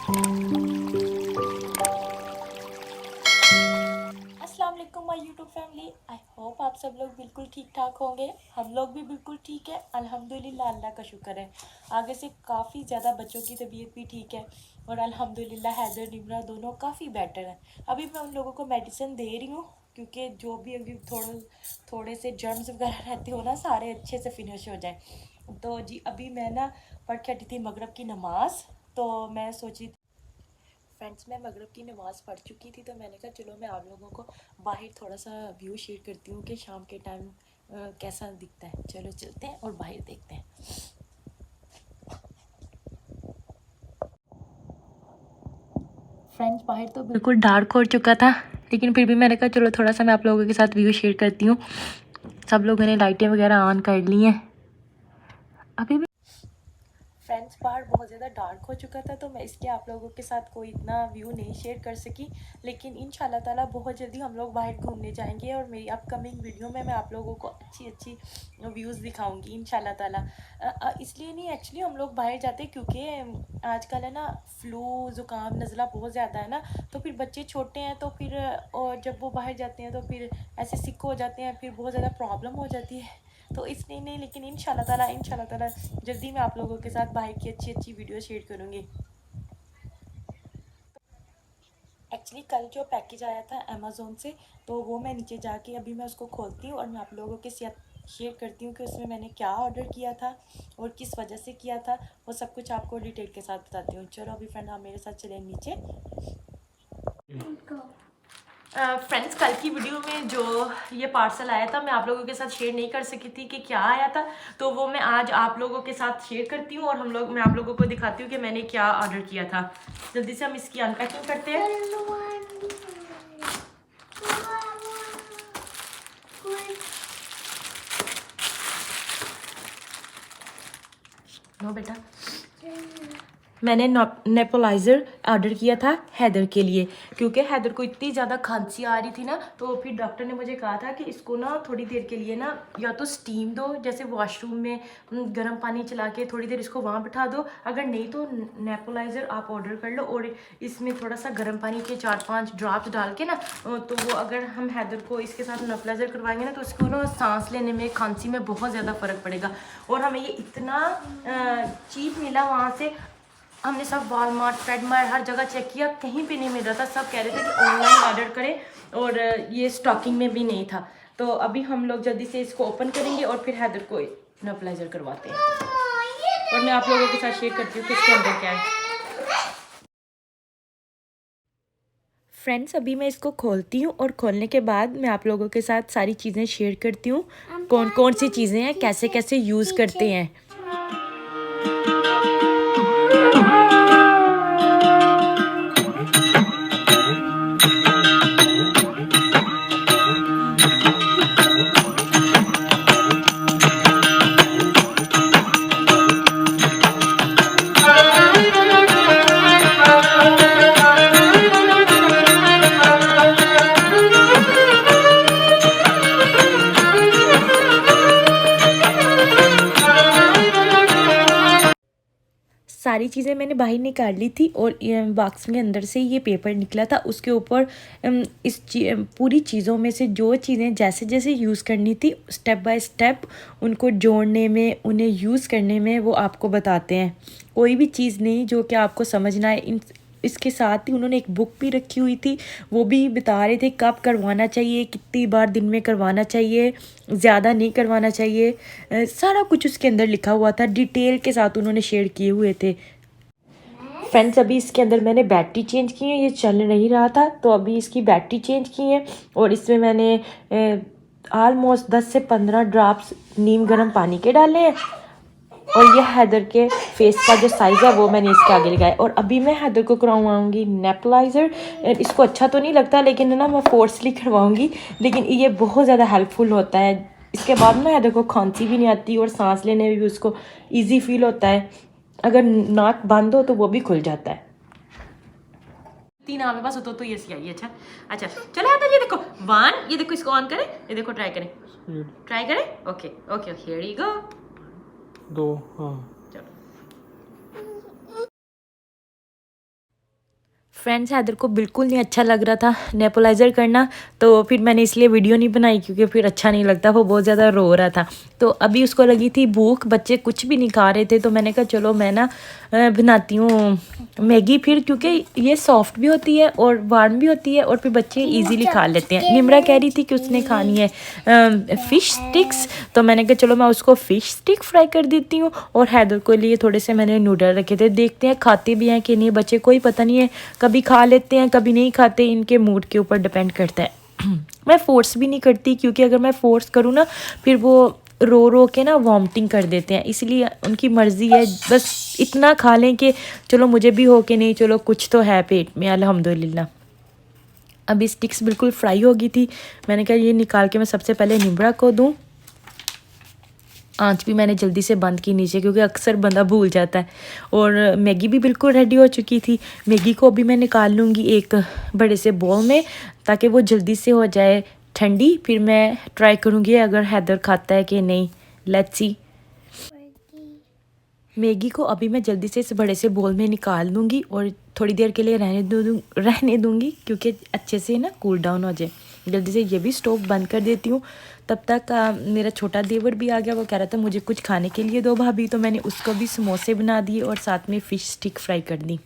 अस्सलाम वालेकुम my YouTube family. I hope आप सब लोग बिल्कुल ठीक ठाक होंगे। हम लोग भी बिल्कुल ठीक है, अल्हम्दुलिल्लाह, अल्लाह का शुक्र है। आगे से काफ़ी ज़्यादा बच्चों की तबीयत भी ठीक है और अल्हम्दुलिल्लाह हैदर निमरा दोनों काफ़ी बेटर हैं। अभी मैं उन लोगों को मेडिसिन दे रही हूँ क्योंकि जो भी अभी थोड़े से जर्म्स वगैरह रहते हो ना, सारे अच्छे से फिनिश हो जाए। तो जी अभी मैं ना पढ़ के हटी थी मगरिब की नमाज़। तो मैं सोची फ्रेंड्स, मैं मगरिब की नमाज़ पढ़ चुकी थी, तो मैंने कहा चलो मैं आप लोगों को बाहर थोड़ा सा व्यू शेयर करती हूँ कि शाम के टाइम कैसा दिखता है। चलो चलते हैं और बाहर देखते हैं। फ्रेंड्स, बाहर तो बिल्कुल डार्क हो चुका था, लेकिन फिर भी मैंने कहा चलो थोड़ा सा मैं आप लोगों के साथ व्यू शेयर करती हूँ। सब लोगों ने लाइटें वगैरह ऑन कर ली हैं। अभी भी फ्रेंड्स बाहर बहुत ज़्यादा डार्क हो चुका था, तो मैं इसलिए आप लोगों के साथ कोई इतना व्यू नहीं शेयर कर सकी। लेकिन इंशाल्लाह ताला बहुत जल्दी हम लोग बाहर घूमने जाएंगे और मेरी अपकमिंग वीडियो में मैं आप लोगों को अच्छी अच्छी व्यूज़ दिखाऊंगी इंशाल्लाह ताला। इसलिए नहीं, एक्चुअली हम लोग बाहर जाते क्योंकि आजकल है ना फ्लू ज़ुकाम नज़ला बहुत ज़्यादा है ना, तो फिर बच्चे छोटे हैं तो फिर और जब वो बाहर जाते हैं तो फिर ऐसे सिक हो जाते हैं, फिर बहुत ज़्यादा प्रॉब्लम हो जाती है। तो इसलिए नहीं, लेकिन इंशाल्लाह ताला जल्दी मैं आप लोगों के साथ बाहर की अच्छी अच्छी वीडियो शेयर करूँगी। एक्चुअली कल जो पैकेज आया था अमेज़ोन से, तो वो मैं नीचे जाके अभी मैं उसको खोलती हूँ और मैं आप लोगों के साथ शेयर करती हूँ कि उसमें मैंने क्या ऑर्डर किया था और किस वजह से किया था। वो सब कुछ आपको डिटेल के साथ बताती हूँ। चलो अभी फ्रेंड आप मेरे साथ चलें नीचे। फ्रेंड्स, कल की वीडियो में जो ये पार्सल आया था मैं आप लोगों के साथ शेयर नहीं कर सकी थी कि क्या आया था, तो वो मैं आज आप लोगों के साथ शेयर करती हूँ और मैं आप लोगों को दिखाती हूँ कि मैंने क्या ऑर्डर किया था। जल्दी से हम इसकी अनपैकिंग करते हैं। नो बेटा, मैंने नेपोलाइज़र ऑर्डर किया था हैदर के लिए, क्योंकि हैदर को इतनी ज़्यादा खांसी आ रही थी ना, तो फिर डॉक्टर ने मुझे कहा था कि इसको ना थोड़ी देर के लिए ना या तो स्टीम दो, जैसे वॉशरूम में गर्म पानी चला के थोड़ी देर इसको वहाँ बिठा दो, अगर नहीं तो नेपोलाइज़र आप ऑर्डर कर लो और इसमें थोड़ा सा गर्म पानी के 4-5 ड्रॉप्स डाल के ना, तो वो अगर हम हैदर को इसके साथ नेपोलाइज़र करवाएंगे ना, तो उसको ना सांस लेने में, खांसी में बहुत ज़्यादा फ़र्क पड़ेगा। और हमें ये इतना चीप मिला वहाँ से। हमने सब वॉलमार्ट, फ्रेडमार्ट, हर जगह चेक किया, कहीं पे नहीं मिल रहा था। सब कह रहे थे कि ऑनलाइन ऑर्डर करें, और ये स्टॉकिंग में भी नहीं था। तो अभी हम लोग जल्दी से इसको ओपन करेंगे और फिर हैदर को नेबुलाइजर करवाते हैं और मैं आप लोगों के साथ शेयर करती हूँ कि इसके अंदर क्या है। फ्रेंड्स, अभी मैं इसको खोलती हूँ और खोलने के बाद मैं आप लोगों के साथ सारी चीज़ें शेयर करती हूँ, कौन कौन सी चीज़ें हैं, कैसे कैसे यूज़ करते हैं। सारी चीज़ें मैंने बाहर निकाल ली थी और बॉक्स के अंदर से ये पेपर निकला था। उसके ऊपर पूरी चीज़ों में से जो चीज़ें जैसे जैसे यूज़ करनी थी, स्टेप बाय स्टेप उनको जोड़ने में, उन्हें यूज़ करने में वो आपको बताते हैं। कोई भी चीज़ नहीं जो कि आपको समझना है। इसके साथ ही उन्होंने एक बुक भी रखी हुई थी, वो भी बता रहे थे कब करवाना चाहिए, कितनी बार दिन में करवाना चाहिए, ज़्यादा नहीं करवाना चाहिए। सारा कुछ उसके अंदर लिखा हुआ था, डिटेल के साथ उन्होंने शेयर किए हुए थे। फ्रेंड्स, अभी इसके अंदर मैंने बैटरी चेंज की है, ये चल नहीं रहा था तो अभी इसकी बैटरी चेंज की है और इसमें मैंने ऑलमोस्ट 10 से 15 ड्रॉप्स नीम गर्म पानी के डाले हैं और ये हैदर के फेस का जो साइज़ है वो मैंने इसके आगे लगाया। और अभी मैं हैदर को करवाऊँगी नेबुलाइज़र। इसको अच्छा तो नहीं लगता, लेकिन ना मैं फोर्सली करवाऊँगी, लेकिन ये बहुत ज़्यादा हेल्पफुल होता है। इसके बाद ना हैदर को खांसी भी नहीं आती और सांस लेने में भी उसको ईजी फील होता है। अगर नाक बंद हो तो वो भी खुल जाता है। 3 मेरे पास हो तो ये सी आई। अच्छा अच्छा, चलो हैदर, ये देखो 1, ये देखो, इसको ऑन करें, ये देखो, ट्राई करें, ट्राई करें। Okay okay, here you go. 2, हाँ। फ्रेंड्स हैदर को बिल्कुल नहीं अच्छा लग रहा था नेपुलाइज़र करना, तो फिर मैंने इसलिए वीडियो नहीं बनाई क्योंकि फिर अच्छा नहीं लगता, वो बहुत ज़्यादा रो रहा था। तो अभी उसको लगी थी भूख, बच्चे कुछ भी नहीं खा रहे थे, तो मैंने कहा चलो मैं ना बनाती हूँ मैगी फिर, क्योंकि ये सॉफ्ट भी होती है और वार्म भी होती है और फिर बच्चे इजीली खा लेते हैं। निम्रा कह रही थी कि उसने खानी है फ़िश स्टिक्स, तो मैंने कहा चलो मैं उसको फ़िश स्टिक फ्राई कर देती हूँ। और हैदर के लिए थोड़े से मैंने नूडल रखे थे, देखते हैं खाते भी हैं कि नहीं बच्चे, कोई पता नहीं है, कभी खा लेते हैं कभी नहीं खाते, इनके मूड के ऊपर डिपेंड करता है। मैं फ़ोर्स भी नहीं करती क्योंकि अगर मैं फ़ोर्स करूँ ना फिर वो रो रो के ना वॉमिटिंग कर देते हैं, इसलिए उनकी मर्ज़ी है, बस इतना खा लें कि चलो मुझे भी हो कि नहीं चलो कुछ तो है पेट में अल्हम्दुलिल्लाह। अभी स्टिक्स बिल्कुल फ्राई हो गई थी, मैंने कहा ये निकाल के मैं सबसे पहले निम्रा को दूँ। आंच भी मैंने जल्दी से बंद की नीचे क्योंकि अक्सर बंदा भूल जाता है। और मैगी भी बिल्कुल रेडी हो चुकी थी, मैगी को अभी मैं निकाल लूँगी एक बड़े से बाउल में ताकि वो जल्दी से हो जाए ठंडी, फिर मैं ट्राई करूँगी अगर हैदर खाता है कि नहीं। Let's see. मैगी को अभी मैं जल्दी से इस बड़े से बोल में निकाल दूँगी और थोड़ी देर के लिए रहने दूँगी क्योंकि अच्छे से ना कूल डाउन हो जाए। जल्दी से ये भी स्टोव बंद कर देती हूँ। तब तक मेरा छोटा देवर भी आ गया, वो कह रहा था मुझे कुछ खाने के लिए दो भाभी, तो मैंने उसको भी समोसे बना दिए और साथ में फ़िश स्टिक फ्राई कर दी।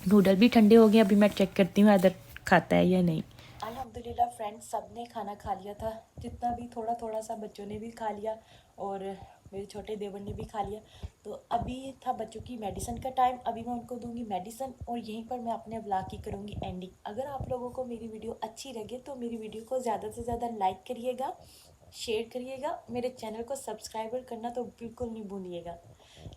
नूडल भी ठंडे हो गए, अभी मैं चेक करती हूँ अदर खाता है या नहीं। अल्हम्दुलिल्लाह फ्रेंड्स, सब ने खाना खा लिया था, जितना भी थोड़ा थोड़ा सा बच्चों ने भी खा लिया और मेरे छोटे देवर ने भी खा लिया। तो अभी था बच्चों की मेडिसिन का टाइम, अभी मैं उनको दूंगी मेडिसिन और यहीं पर मैं अपने व्लॉग की करूँगी एंडिंग। अगर आप लोगों को मेरी वीडियो अच्छी लगे तो मेरी वीडियो को ज़्यादा से ज़्यादा लाइक करिएगा, शेयर करिएगा, मेरे चैनल को सब्सक्राइबर करना तो बिल्कुल नहीं भूलिएगा।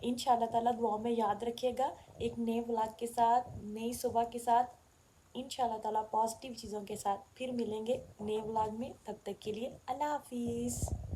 इंशाल्लाह ताला दुआ में याद रखिएगा, एक नए व्लॉग के साथ, नई सुबह के साथ, इंशाल्लाह ताला पॉजिटिव चीज़ों के साथ फिर मिलेंगे नए व्लॉग में। तब तक के लिए अल्लाह हाफिज़।